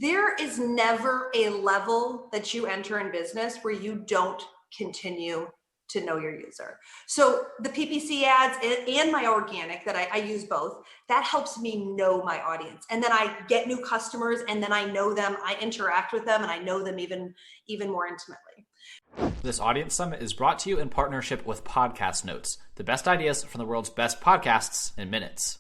There is never a level that you enter in business where you don't continue to know your user. So the PPC ads and my organic that I use both, that helps me know my audience. And then I get new customers and then I know them, I interact with them and I know them even more intimately. This Audience Summit is brought to you in partnership with Podcast Notes, the best ideas from the world's best podcasts in minutes.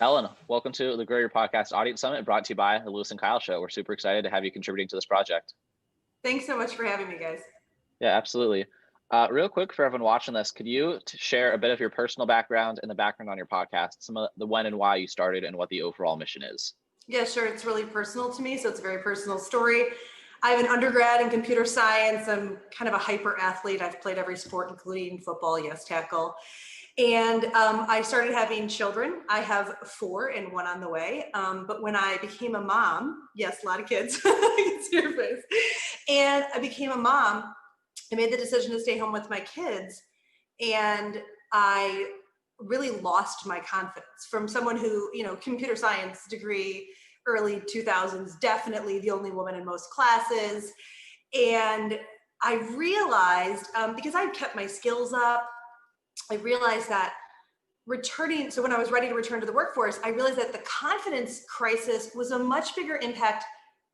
Ellen, welcome to the Grow Your Podcast Audience Summit, brought to you by the Lewis and Kyle Show. We're super excited to have you contributing to this project. Thanks so much for having me, guys. Yeah, absolutely. Real quick for everyone watching this, could you share a bit of your personal background and the background on your podcast, some of the when and why you started and what the overall mission is? Yeah, sure. It's really personal to me, so it's a very personal story. I have an undergrad in computer science. I'm kind of a hyper athlete. I've played every sport, including football, yes, tackle. And I started having children. I have 4 and 1 on the way. But when I became a mom, yes, a lot of kids, I can see your face. And I became a mom, I made the decision to stay home with my kids. And I really lost my confidence from someone who, computer science degree, early 2000s, definitely the only woman in most classes. And I realized, because I'd kept my skills up, I realized that so when I was ready to return to the workforce, I realized that the confidence crisis was a much bigger impact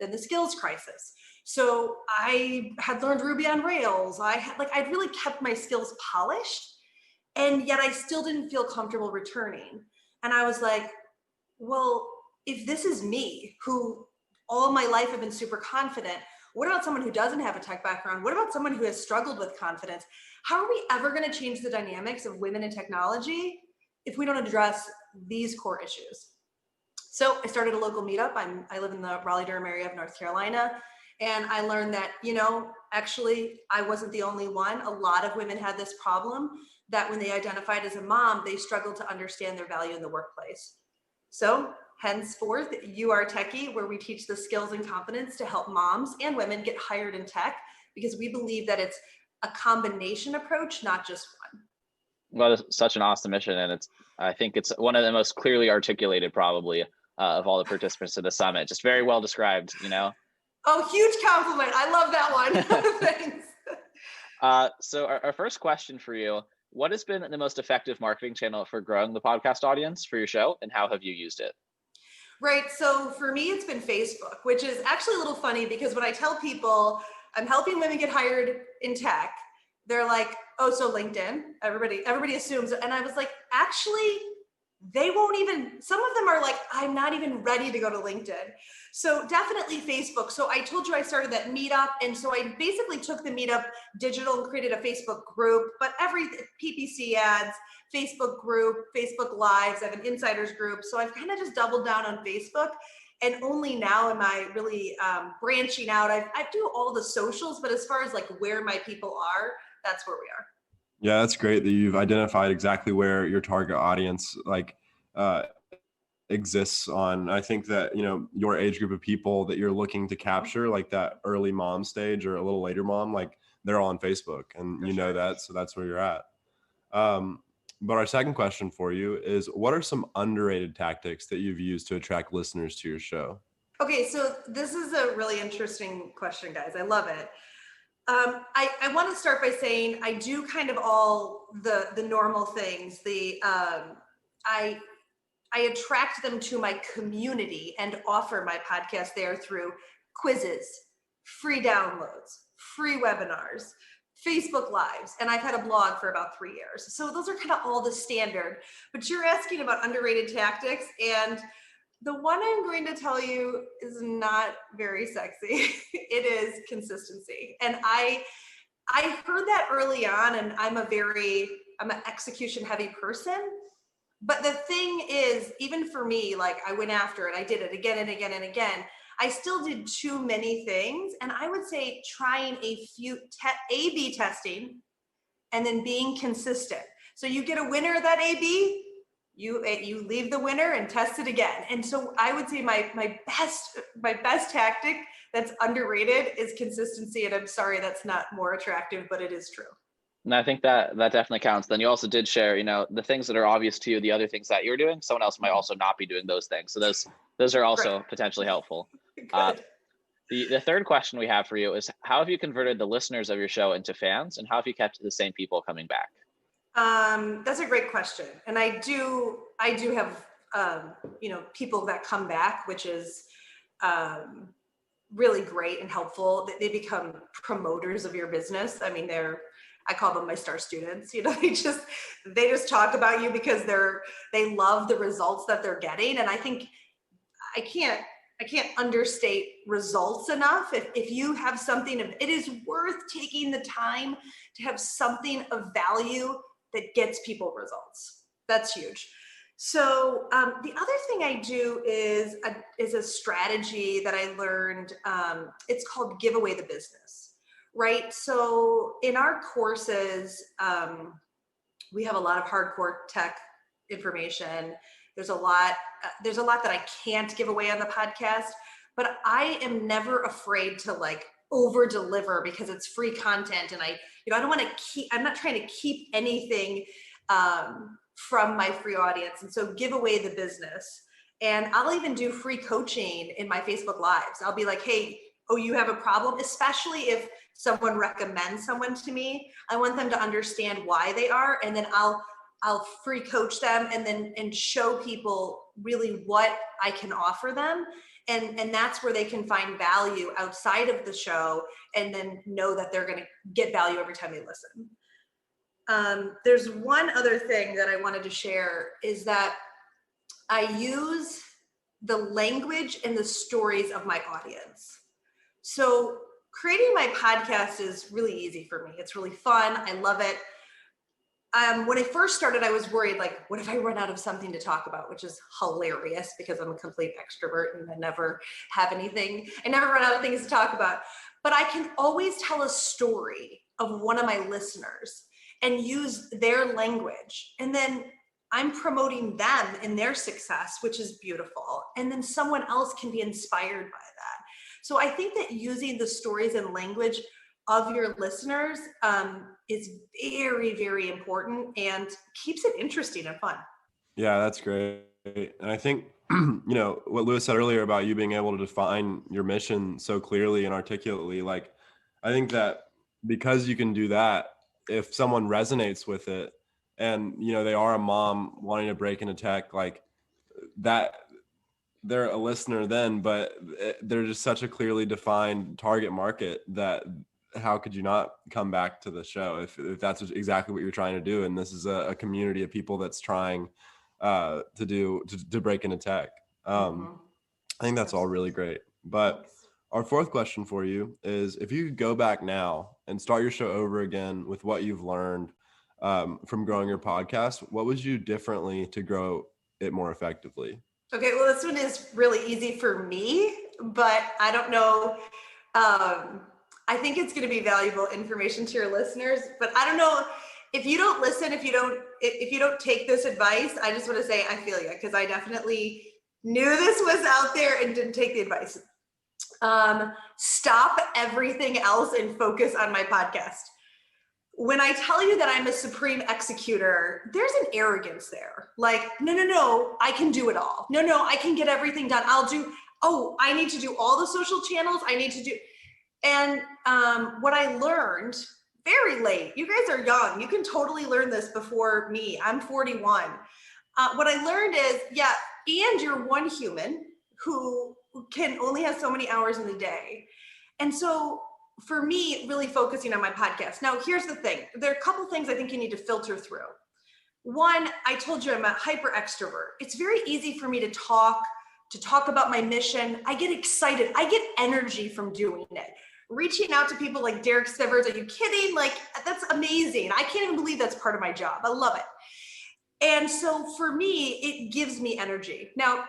than the skills crisis. So I had learned Ruby on Rails. I'd really kept my skills polished, and yet I still didn't feel comfortable returning. And I was like, well, if this is me, who all my life have been super confident, what about someone who doesn't have a tech background? What about someone who has struggled with confidence? How are we ever going to change the dynamics of women in technology if we don't address these core issues? So I started a local meetup. I live in the Raleigh-Durham area of North Carolina. And I learned that, actually, I wasn't the only one. A lot of women had this problem that when they identified as a mom, they struggled to understand their value in the workplace. So henceforth, You Are TechY, where we teach the skills and competence to help moms and women get hired in tech, because we believe that it's a combination approach, not just one. Well, it's such an awesome mission. And I think it's one of the most clearly articulated probably of all the participants of the summit. Just very well described, Oh, huge compliment. I love that one. Thanks. So our first question for you, what has been the most effective marketing channel for growing the podcast audience for your show, and how have you used it? Right. So for me, it's been Facebook, which is actually a little funny because when I tell people I'm helping women get hired in tech, they're like, oh, so LinkedIn, everybody assumes. And I was like, actually, they won't even, some of them are like, I'm not even ready to go to LinkedIn. So definitely Facebook. So I told you I started that meetup. And so I basically took the meetup digital and created a Facebook group, but every PPC ads, Facebook group, Facebook Lives, I have an insiders group. So I've kind of just doubled down on Facebook. And only now am I really branching out. I do all the socials, but as far as like where my people are, that's where we are. Yeah, that's great that you've identified exactly where your target audience exists on. I think that, your age group of people that you're looking to capture, like that early mom stage or a little later mom, like they're all on Facebook and that, so that's where you're at. But our second question for you is, what are some underrated tactics that you've used to attract listeners to your show? Okay, so this is a really interesting question, guys. I love it. I want to start by saying I do kind of all the normal things. I attract them to my community and offer my podcast there through quizzes, free downloads, free webinars, Facebook Lives, and I've had a blog for about 3 years. So those are kind of all the standard, but you're asking about underrated tactics, and the one I'm going to tell you is not very sexy. It is consistency. And I heard that early on, and I'm an execution heavy person. But the thing is, even for me, like I went after it, I did it again and again and again. I still did too many things. And I would say trying a few A/B testing and then being consistent. So you get a winner of that A/B, you leave the winner and test it again. And so I would say my best tactic that's underrated is consistency. And I'm sorry, that's not more attractive, but it is true. And I think that definitely counts. Then you also did share, the things that are obvious to you, the other things that you're doing, someone else might also not be doing those things. So those Those are also Great. potentially helpful. Good. The third question we have for you is, how have you converted the listeners of your show into fans, and how have you kept the same people coming back? That's a great question. And I do have, people that come back, which is really great and helpful. They become promoters of your business. I mean, I call them my star students. They just talk about you because they love the results that they're getting. And I think I can't understate results enough. If you have something, it is worth taking the time to have something of value that gets people results. That's huge. So the other thing I do is a strategy that I learned. It's called give away the business, right? So in our courses, we have a lot of hardcore tech information. There's a lot that I can't give away on the podcast, but I am never afraid to over deliver because it's free content. And I'm not trying to keep anything from my free audience. And so give away the business. And I'll even do free coaching in my Facebook Lives. I'll be like, hey, you have a problem, especially if someone recommends someone to me. I want them to understand why they are. And then I'll free coach them and show people really what I can offer them. And that's where they can find value outside of the show and then know that they're going to get value every time they listen. There's one other thing that I wanted to share is that I use the language and the stories of my audience. So creating my podcast is really easy for me. It's really fun. I love it. When I first started, I was worried, what if I run out of something to talk about, which is hilarious because I'm a complete extrovert and I never run out of things to talk about. But I can always tell a story of one of my listeners and use their language. And then I'm promoting them and their success, which is beautiful. And then someone else can be inspired by that. So I think that using the stories and language of your listeners is very, very important and keeps it interesting and fun. Yeah, that's great. And I think, what Lewis said earlier about you being able to define your mission so clearly and articulately, I think that because you can do that, if someone resonates with it and, they are a mom wanting to break into tech, that, they're a listener then, but they're just such a clearly defined target market that how could you not come back to the show if that's exactly what you're trying to do? And this is a community of people that's trying to break into tech. I think that's all really great. But our fourth question for you is, if you could go back now and start your show over again with what you've learned from growing your podcast, what would you do differently to grow it more effectively? Okay, well, this one is really easy for me, but I don't know. I think it's going to be valuable information to your listeners, but I don't know if you don't listen, if you don't take this advice. I just want to say I feel you, because I definitely knew this was out there and didn't take the advice. Stop everything else and focus on my podcast. When I tell you that I'm a supreme executor, there's an arrogance there. No, I can do it all. No, I can get everything done. I need to do all the social channels. And what I learned very late, you guys are young. You can totally learn this before me. I'm 41. What I learned is, and you're one human who can only have so many hours in the day. And so for me, really focusing on my podcast. Now, here's the thing. There are a couple things I think you need to filter through. One, I told you I'm a hyper extrovert. It's very easy for me to talk about my mission. I get excited. I get energy from doing it. Reaching out to people like Derek Sivers, are you kidding? That's amazing. I can't even believe that's part of my job. I love it. And so for me, it gives me energy. Now,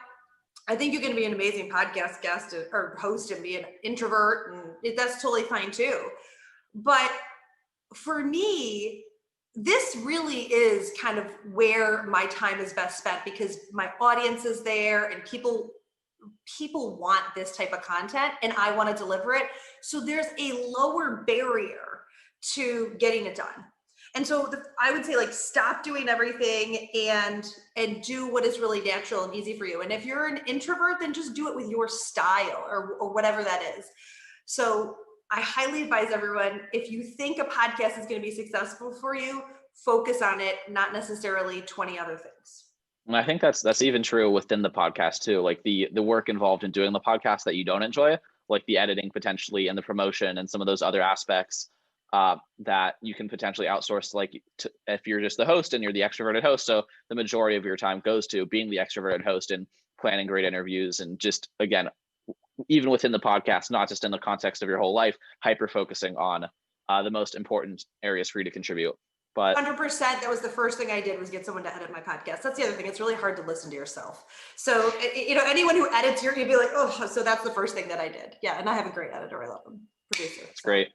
I think you're going to be an amazing podcast guest or host and be an introvert, and that's totally fine too. But for me, this really is kind of where my time is best spent, because my audience is there and people want this type of content and I want to deliver it. So there's a lower barrier to getting it done. And so I would say like stop doing everything and do what is really natural and easy for you. And if you're an introvert, then just do it with your style or whatever that is. So I highly advise everyone, if you think a podcast is going to be successful for you, focus on it, not necessarily 20 other things. And I think that's even true within the podcast too. Like the work involved in doing the podcast that you don't enjoy, like the editing potentially and the promotion and some of those other aspects that you can potentially outsource, if you're just the host and you're the extroverted host. So the majority of your time goes to being the extroverted host and planning great interviews, and just, again, even within the podcast, not just in the context of your whole life, hyper focusing on the most important areas for you to contribute. But 100%, that was the first thing I did, was get someone to edit my podcast. That's the other thing. It's really hard to listen to yourself. So, anyone who edits you'd be like, oh, so that's the first thing that I did. Yeah. And I have a great editor. I love him. Producer. That's great.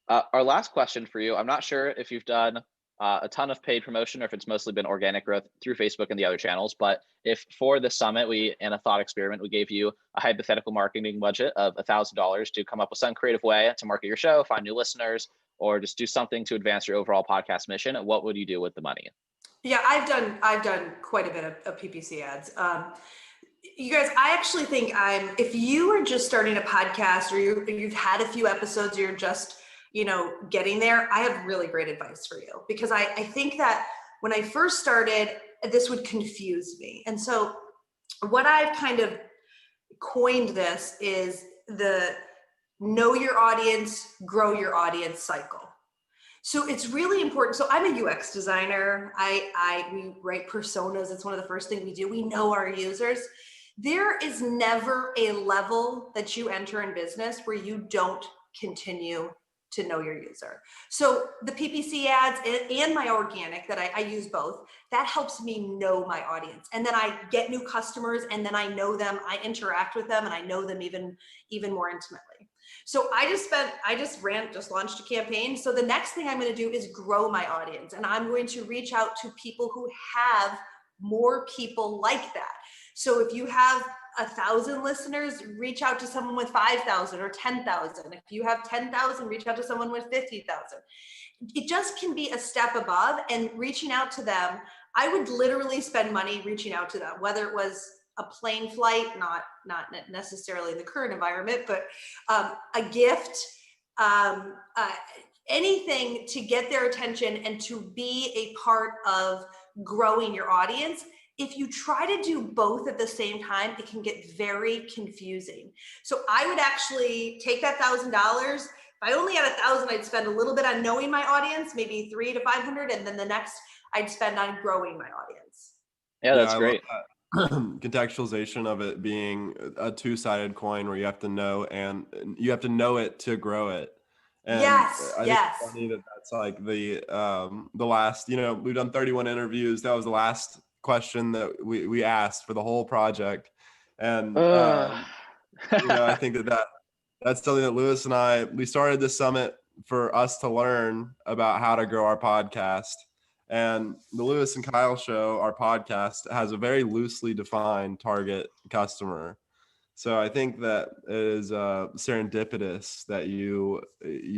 Our last question for you. I'm not sure if you've done a ton of paid promotion or if it's mostly been organic growth through Facebook and the other channels, but if for the summit, in a thought experiment, we gave you a hypothetical marketing budget of $1,000 to come up with some creative way to market your show, find new listeners, or just do something to advance your overall podcast mission, what would you do with the money? Yeah, I've done quite a bit of PPC ads. You guys, I actually think if you are just starting a podcast or you've had a few episodes, you're just, getting there, I have really great advice for you, because I think that when I first started, this would confuse me. And so what I've kind of coined this is the know your audience, grow your audience cycle. So it's really important. So I'm a UX designer. We write personas. It's one of the first things we do. We know our users. There is never a level that you enter in business where you don't continue to know your user. So the PPC ads and my organic that I use both, that helps me know my audience. And then I get new customers, and then I know them, I interact with them, and I know them even more intimately. So I just launched a campaign. So the next thing I'm going to do is grow my audience, and I'm going to reach out to people who have more people like that. So if you have 1,000 listeners, reach out to someone with 5,000 or 10,000. If you have 10,000, reach out to someone with 50,000. It just can be a step above, and reaching out to them. I would literally spend money reaching out to them, whether it was a plane flight, not necessarily in the current environment, but a gift, anything to get their attention and to be a part of growing your audience. If you try to do both at the same time, it can get very confusing. So I would actually take that $1,000. If I only had 1,000, I'd spend a little bit on knowing my audience, maybe 300 to 500, and then the next I'd spend on growing my audience. Yeah, that's great. Contextualization of it being a two-sided coin, where you have to know it to grow it. And yes. I think it's funny that's like the last, we've done 31 interviews. That was the last question that we asked for the whole project. And I think that's something that Lewis and we started this summit for us to learn about how to grow our podcast. And the Lewis and Kyle show, our podcast, has a very loosely defined target customer. So I think that it is serendipitous that you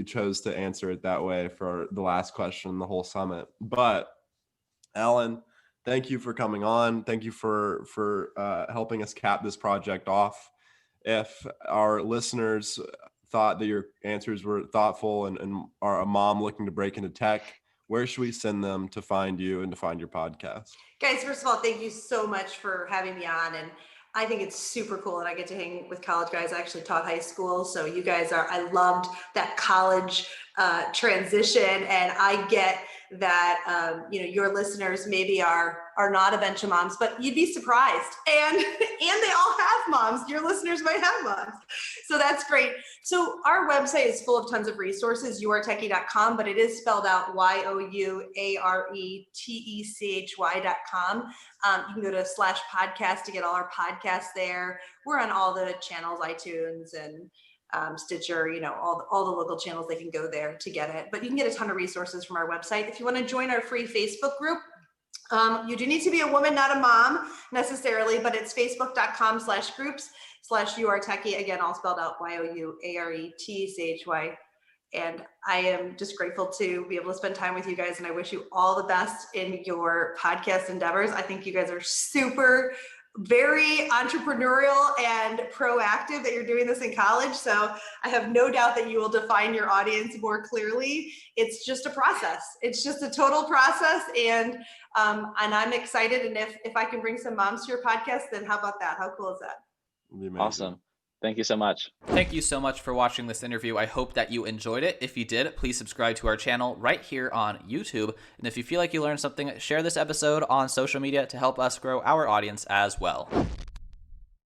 chose to answer it that way for the last question, the whole summit. But Ellen, thank you for coming on. Thank you for helping us cap this project off. If our listeners thought that your answers were thoughtful and are a mom looking to break into tech, where should we send them to find you and to find your podcast? Guys, first of all, thank you so much for having me on. And I think it's super cool that I get to hang with college guys. I actually taught high school. So you guys I loved that college transition. And I get that, your listeners maybe are not a bunch of moms, but you'd be surprised. And they all have moms. Your listeners might have moms. So that's great. So our website is full of tons of resources, youaretechy.com, but it is spelled out youaretechy.com. You can go to /podcast to get all our podcasts there. We're on all the channels, iTunes and Stitcher, all the local channels. They can go there to get it, but you can get a ton of resources from our website. If you want to join our free Facebook group, you do need to be a woman, not a mom necessarily, but it's facebook.com/groups/You Are TechY. Again, all spelled out youaretechy. And I am just grateful to be able to spend time with you guys. And I wish you all the best in your podcast endeavors. I think you guys are very entrepreneurial and proactive that you're doing this in college. So I have no doubt that you will define your audience more clearly. It's just a process. It's just a total process. And I'm excited. And if I can bring some moms to your podcast, then how about that? How cool is that? Awesome. Thank you so much. Thank you so much for watching this interview. I hope that you enjoyed it. If you did, please subscribe to our channel right here on YouTube. And if you feel like you learned something, share this episode on social media to help us grow our audience as well.